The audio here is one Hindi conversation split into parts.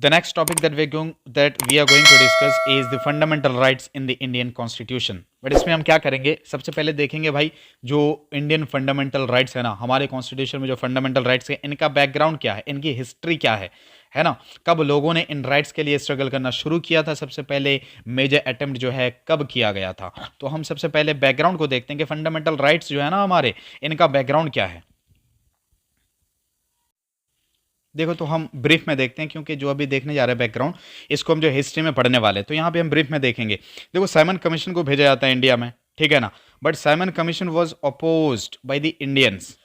The next topic that we are going to discuss is the fundamental rights in the Indian Constitution. But इसमें हम क्या करेंगे, सबसे पहले देखेंगे भाई जो इंडियन फंडामेंटल राइट्स है ना, हमारे कॉन्स्टिट्यूशन में जो फंडामेंटल राइट्स है इनका बैकग्राउंड क्या है, इनकी हिस्ट्री क्या है ना, कब लोगों ने इन राइट्स के लिए स्ट्रगल करना शुरू किया था, सबसे पहले मेजर अटेम्प्ट जो है कब किया गया था। तो हम सबसे पहले बैकग्राउंड को देखते हैं कि फंडामेंटल राइट्स जो है ना हमारे, इनका बैकग्राउंड क्या है। देखो तो हम ब्रीफ में देखते हैं, क्योंकि जो अभी देखने जा रहे हैं बैकग्राउंड, इसको हम जो हिस्ट्री में पढ़ने वाले हैं, तो यहाँ पे हम ब्रीफ में देखेंगे। देखो साइमन कमीशन को भेजा जाता है इंडिया में, ठीक है ना, but Simon commission was opposed bye the Indians,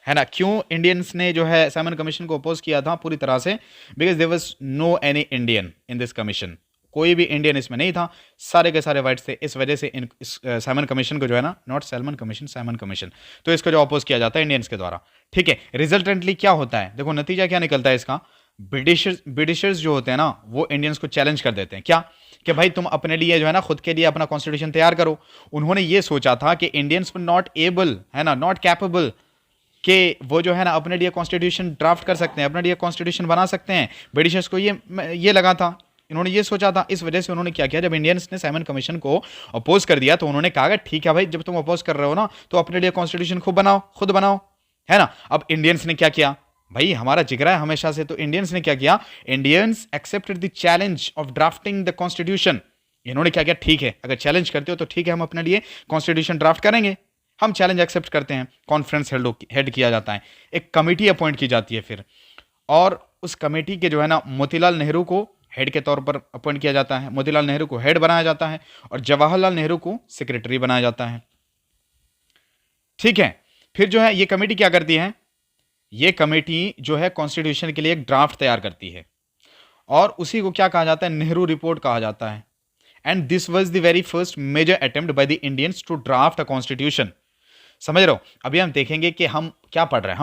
है ना। क्यों इंडियंस ने जो है साइमन कमीशन को अपोज किया था पूरी तरह से? Because there was no any Indian in this commission, कोई भी इंडियन इसमें नहीं था, सारे के सारे वाइट्स थे। इस वजह से साइमन कमीशन को जो है ना, not salmon commission, Simon commission, तो इसको जो अपोज किया जाता है इंडियंस के द्वारा, ठीक है। रिजल्टेंटली क्या होता है, देखो नतीजा क्या निकलता है इसका। ब्रिटिशर्स जो होते हैं ना, वो इंडियंस को चैलेंज कर देते हैं, क्या कि भाई तुम अपने लिए जो है ना, खुद के लिए अपना कॉन्स्टिट्यूशन तैयार करो। उन्होंने ये सोचा था कि इंडियंस नॉट एबल, है ना, नॉट कैपेबल, कि वो जो है ना अपने लिए कॉन्स्टिट्यूशन ड्राफ्ट कर सकते हैं, अपने लिए कॉन्स्टिट्यूशन बना सकते हैं। ब्रिटिशर्स को ये लगा था, इन्होंने ये सोचा था। इस वजह से उन्होंने क्या किया, जब इंडियंस ने साइमन कमीशन को अपोज कर दिया तो उन्होंने कहा ठीक है भाई, जब तुम अपोज कर रहे हो ना तो अपने लिए कॉन्स्टिट्यूशन खुद बनाओ, है ना। अब इंडियंस ने क्या किया, भाई हमारा जिगरा है हमेशा से, तो इंडियंस ने क्या किया, Indians accepted the challenge of drafting the constitution. इन्होंने क्या किया, ठीक है अगर चैलेंज करते हो तो ठीक है, हम अपने लिए कॉन्स्टिट्यूशन ड्राफ्ट करेंगे, हम चैलेंज एक्सेप्ट करते हैं। कॉन्फ्रेंस हेड किया जाता है, एक कमेटी अपॉइंट की जाती है फिर, और उस कमेटी के जो है ना मोतीलाल नेहरू को हेड के तौर पर अपॉइंट किया जाता है, मोतीलाल नेहरू को हेड बनाया जाता है और जवाहरलाल नेहरू को सेक्रेटरी बनाया जाता है, ठीक है। फिर जो है ये कमेटी क्या करती है, ये कमेटी जो है कॉन्स्टिट्यूशन के लिए एक ड्राफ्ट तैयार करती है, और उसी को क्या कहा जाता है, नेहरू रिपोर्ट कहा जाता है। And this was the very first major attempt by the Indians to draft a constitution. समझ रहे हो, अभी हम देखेंगे कि हम क्या पढ़ रहे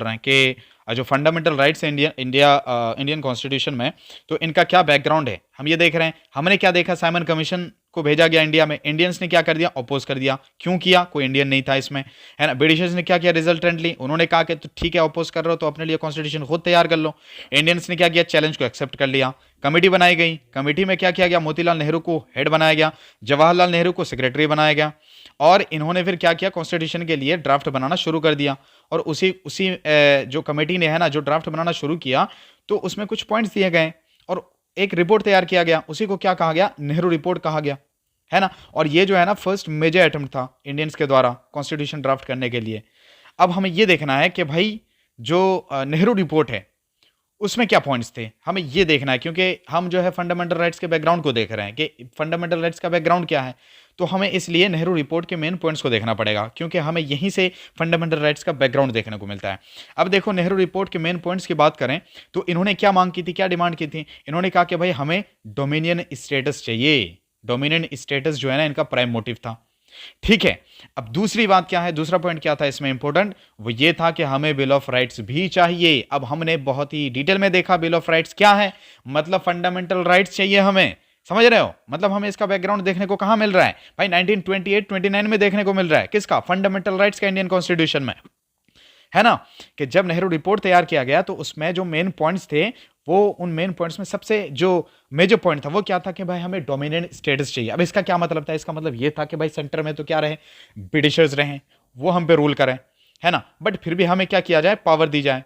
हैं, कि जो फंडामेंटल राइट्स है इंडियन कॉन्स्टिट्यूशन में, तो इनका क्या बैकग्राउंड है, हम ये देख रहे हैं। हमने क्या देखा, साइमन कमीशन को भेजा गया इंडिया में, इंडियंस ने क्या कर दिया, अपोज कर दिया। क्यों किया, कोई इंडियन नहीं था इसमें, है ना। ब्रिटिशर्स ने क्या किया, रिजल्टेंटली उन्होंने कहा कि तो ठीक है अपोज कर रहे हो तो अपने लिए कॉन्स्टिट्यूशन खुद तैयार कर लो। इंडियंस ने क्या किया, चैलेंज को एक्सेप्ट कर लिया। कमेटी बनाई गई, कमेटी में क्या किया गया, मोतीलाल नेहरू को हेड बनाया गया, जवाहरलाल नेहरू को सेक्रेटरी बनाया गया, और इन्होंने फिर क्या किया, कॉन्स्टिट्यूशन के लिए ड्राफ्ट बनाना शुरू कर दिया। और उसी जो कमेटी ने है ना जो ड्राफ्ट बनाना शुरू किया, तो उसमें कुछ पॉइंट्स दिए गए और एक रिपोर्ट तैयार किया गया, उसी को क्या कहा गया, नेहरू रिपोर्ट कहा गया, है ना। और ये जो है ना फर्स्ट मेजर अटेम्प्ट था इंडियंस के द्वारा कॉन्स्टिट्यूशन ड्राफ्ट करने के लिए। अब हमें ये देखना है कि भाई जो नेहरू रिपोर्ट है उसमें क्या पॉइंट्स थे, हमें ये देखना है, क्योंकि हम जो है फंडामेंटल राइट्स के बैकग्राउंड को देख रहे हैं कि फंडामेंटल राइट्स का बैकग्राउंड क्या है। तो हमें इसलिए नेहरू रिपोर्ट के मेन पॉइंट्स को देखना पड़ेगा, क्योंकि हमें यहीं से फंडामेंटल राइट्स का बैकग्राउंड देखने को मिलता है। अब देखो नेहरू रिपोर्ट के मेन पॉइंट्स की बात करें तो इन्होंने क्या मांग की थी, क्या डिमांड की थी। इन्होंने कहा कि भाई हमें डोमिनियन स्टेटस चाहिए, डोमिनियन स्टेटस जो है ना इनका प्राइम मोटिव था, ठीक है। अब दूसरी बात क्या है, दूसरा पॉइंट क्या था इसमें इंपॉर्टेंट, वो ये था कि हमें बिल ऑफ राइट्स भी चाहिए। अब हमने बहुत ही डिटेल में देखा बिल ऑफ राइट्स क्या है, मतलब फंडामेंटल राइट्स चाहिए हमें, समझ रहे हो। मतलब हमें इसका बैकग्राउंड देखने को कहां मिल रहा है भाई, 1928-29 में देखने को मिल रहा है, किसका, फंडामेंटल राइट्स का इंडियन कॉन्स्टिट्यूशन में, है ना। कि जब नेहरू रिपोर्ट तैयार किया गया तो उसमें जो मेन पॉइंट्स थे, वो उन मेन पॉइंट्स में सबसे जो मेजर पॉइंट था वो क्या था कि भाई हमें डोमिनेंट स्टेटस चाहिए। अब इसका क्या मतलब था, इसका मतलब ये था कि भाई सेंटर में तो क्या रहे, ब्रिटिशर्स रहे, वो हम पे रूल करें, है ना, बट फिर भी हमें क्या किया जाए, पावर दी जाए।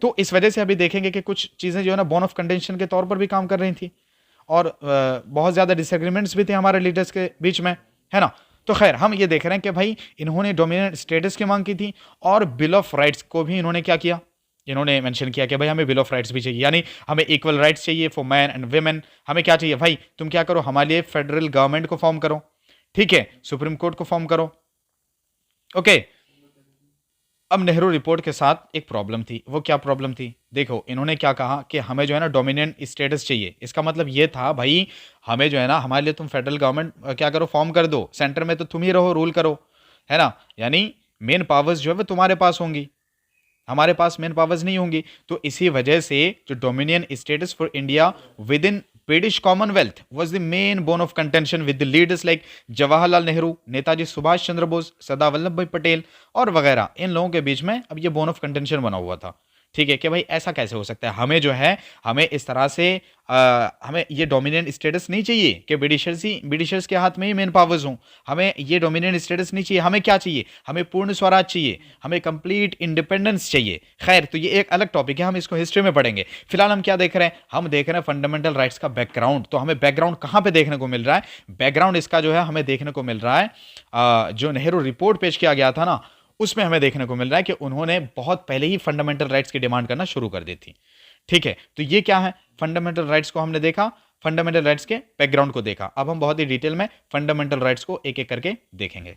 तो इस वजह से अभी देखेंगे कि कुछ चीजें जो है ना बोन ऑफ कंटेंशन के तौर पर भी काम कर रही थी, और बहुत ज्यादा डिसएग्रीमेंट्स भी थे हमारे लीडर्स के बीच में, है ना। तो खैर हम ये देख रहे हैं कि भाई इन्होंने डोमिनेंट स्टेटस की मांग की थी, और बिल ऑफ राइट्स को भी इन्होंने क्या किया, इन्होंने मेंशन किया कि भाई हमें बिल ऑफ राइट्स भी चाहिए, यानी हमें इक्वल राइट्स चाहिए फॉर मैन एंड वेमेन। हमें क्या चाहिए भाई, तुम क्या करो, हमारे लिए फेडरल गवर्नमेंट को फॉर्म करो, ठीक है, सुप्रीम कोर्ट को फॉर्म करो, ओके। अब नेहरू रिपोर्ट के साथ एक प्रॉब्लम थी, वो क्या प्रॉब्लम थी, देखो इन्होंने क्या कहा कि हमें जो है ना डोमिनेंट स्टेटस चाहिए। इसका मतलब ये था भाई हमें जो है ना, हमारे लिए तुम फेडरल गवर्नमेंट क्या करो, फॉर्म कर दो, सेंटर में तो तुम ही रहो, रूल करो, है ना, यानी मेन पावर्स जो है वो तुम्हारे पास होंगी, हमारे पास मेन पावर्स नहीं होंगी। तो इसी वजह से जो dominion status for India with in British Commonwealth was the main bone of contention with the leaders like Jawaharlal Nehru, Netaji Subhash Chandra Bose, Sardar Vallabhbhai Patel और वगैरह। इन लोगों के बीच में अब ये बोन ऑफ कंटेंशन बना हुआ था, ठीक है, कि भाई ऐसा कैसे हो सकता है, हमें जो है हमें इस तरह से हमें ये डोमिनेंट स्टेटस नहीं चाहिए कि ब्रिटिशर्स के हाथ में ही मेन पावर्स हों, हमें ये डोमिनेंट स्टेटस नहीं चाहिए, हमें क्या चाहिए, हमें पूर्ण स्वराज चाहिए, हमें कंप्लीट इंडिपेंडेंस चाहिए। खैर, तो ये एक अलग टॉपिक है, हम इसको हिस्ट्री में पढ़ेंगे। फिलहाल हम क्या देख रहे हैं, हम देख रहे हैं फंडामेंटल राइट्स का बैकग्राउंड। तो हमें बैकग्राउंड कहां पे देखने को मिल रहा है, बैकग्राउंड इसका जो है हमें देखने को मिल रहा है जो नेहरू रिपोर्ट पेश किया गया था ना, उसमें हमें देखने को मिल रहा है कि उन्होंने बहुत पहले ही फंडामेंटल राइट्स की डिमांड करना शुरू कर दी थी। ठीक है, तो ये क्या है, फंडामेंटल राइट्स को हमने देखा, फंडामेंटल राइट्स के बैकग्राउंड को देखा। अब हम बहुत ही डिटेल में फंडामेंटल राइट्स को एक एक करके देखेंगे।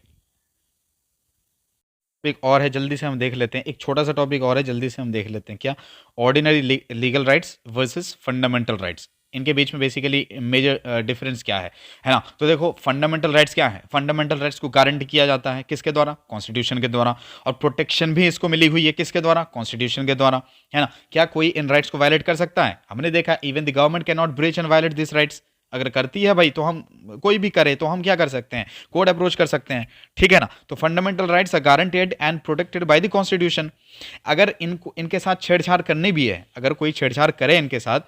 एक और है, जल्दी से हम देख लेते हैं, एक छोटा सा टॉपिक और है, जल्दी से हम देख लेते हैं। क्या, ordinary legal rights versus fundamental rights, इनके बीच में बेसिकली मेजर डिफरेंस क्या है ना। तो देखो, फंडामेंटल राइट्स क्या है, फंडामेंटल राइट्स को गारंटी किया जाता है किसके द्वारा, कॉन्स्टिट्यूशन के द्वारा, और प्रोटेक्शन भी इसको मिली हुई है किसके द्वारा, कॉन्स्टिट्यूशन के द्वारा, है ना। क्या कोई इन राइट्स को वायलेट कर सकता है, हमने देखा even the government can not breach and violate this rights. अगर करती है भाई, तो हम कोई भी करे तो हम क्या कर सकते हैं, कोर्ट अप्रोच कर सकते हैं, ठीक है ना। तो fundamental rights are guaranteed and protected by the constitution. अगर इनको इनके साथ छेड़छाड़ करनी भी है, अगर कोई छेड़छाड़ करे इनके साथ,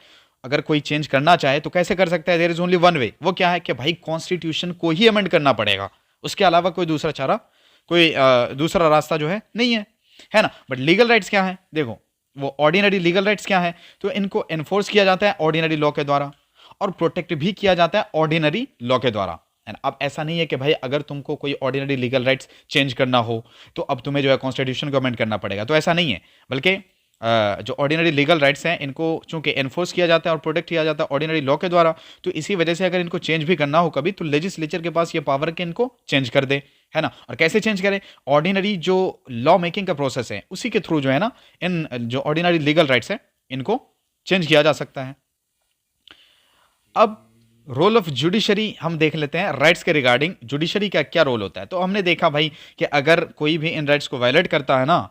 अगर कोई चेंज करना चाहे तो कैसे कर सकता है, there is only one way, वो क्या है कि भाई कॉन्स्टिट्यूशन को ही अमेंड करना पड़ेगा, उसके अलावा कोई दूसरा चारा, कोई दूसरा रास्ता जो है नहीं है ना। बट लीगल राइट्स क्या है, देखो वो ऑर्डिनरी लीगल राइट्स क्या है, तो इनको एनफोर्स किया जाता है ऑर्डिनरी लॉ के द्वारा, और प्रोटेक्ट भी किया जाता है ऑर्डिनरी लॉ के द्वारा। अब ऐसा नहीं है कि भाई अगर तुमको कोई ऑर्डिनरी लीगल राइट्स चेंज करना हो तो अब तुम्हें जो है कॉन्स्टिट्यूशन को अमेंड करना पड़ेगा, तो ऐसा नहीं है। बल्कि जो ऑर्डिनरी लीगल राइट्स हैं इनको चूंकि एनफोर्स किया जाता है और प्रोटेक्ट किया जाता है ऑर्डिनरी लॉ के द्वारा, तो इसी वजह से अगर इनको चेंज भी करना हो कभी, तो लेजिस्लेचर के पास ये पावर कि इनको चेंज कर दे, है ना। और कैसे चेंज करें, ऑर्डिनरी जो लॉ मेकिंग का प्रोसेस है उसी के थ्रू जो है ना, इन जो ऑर्डिनरी लीगल राइट्स है इनको चेंज किया जा सकता है। अब रोल ऑफ जुडिशरी हम देख लेते हैं, राइट्स के रिगार्डिंग जुडिशरी का क्या रोल होता है। तो हमने देखा भाई कि अगर कोई भी इन राइट्स को वायलेट करता है ना,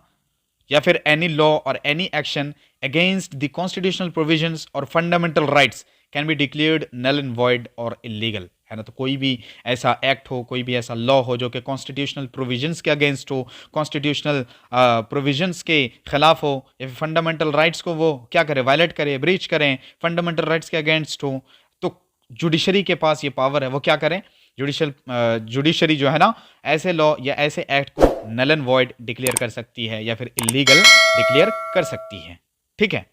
या फिर एनी लॉ और any action against the constitutional provisions और fundamental rights can be declared null and void और इलीगल, है ना। तो कोई भी ऐसा एक्ट हो, कोई भी ऐसा लॉ हो जो कि कॉन्स्टिट्यूशनल प्रोविजंस के अगेंस्ट हो, कॉन्स्टिट्यूशनल प्रोविजंस के खिलाफ हो, या फिर फंडामेंटल राइट्स को वो क्या करे, वायलेट करे, ब्रीच करें, फंडामेंटल राइट्स के अगेंस्ट हो, तो जुडिशरी के पास ये पावर है, वो क्या करें, जुडिशरी जो है ना, ऐसे लॉ या ऐसे एक्ट को नल एंड वॉइड डिक्लेयर कर सकती है या फिर इलीगल डिक्लेयर कर सकती है, ठीक है।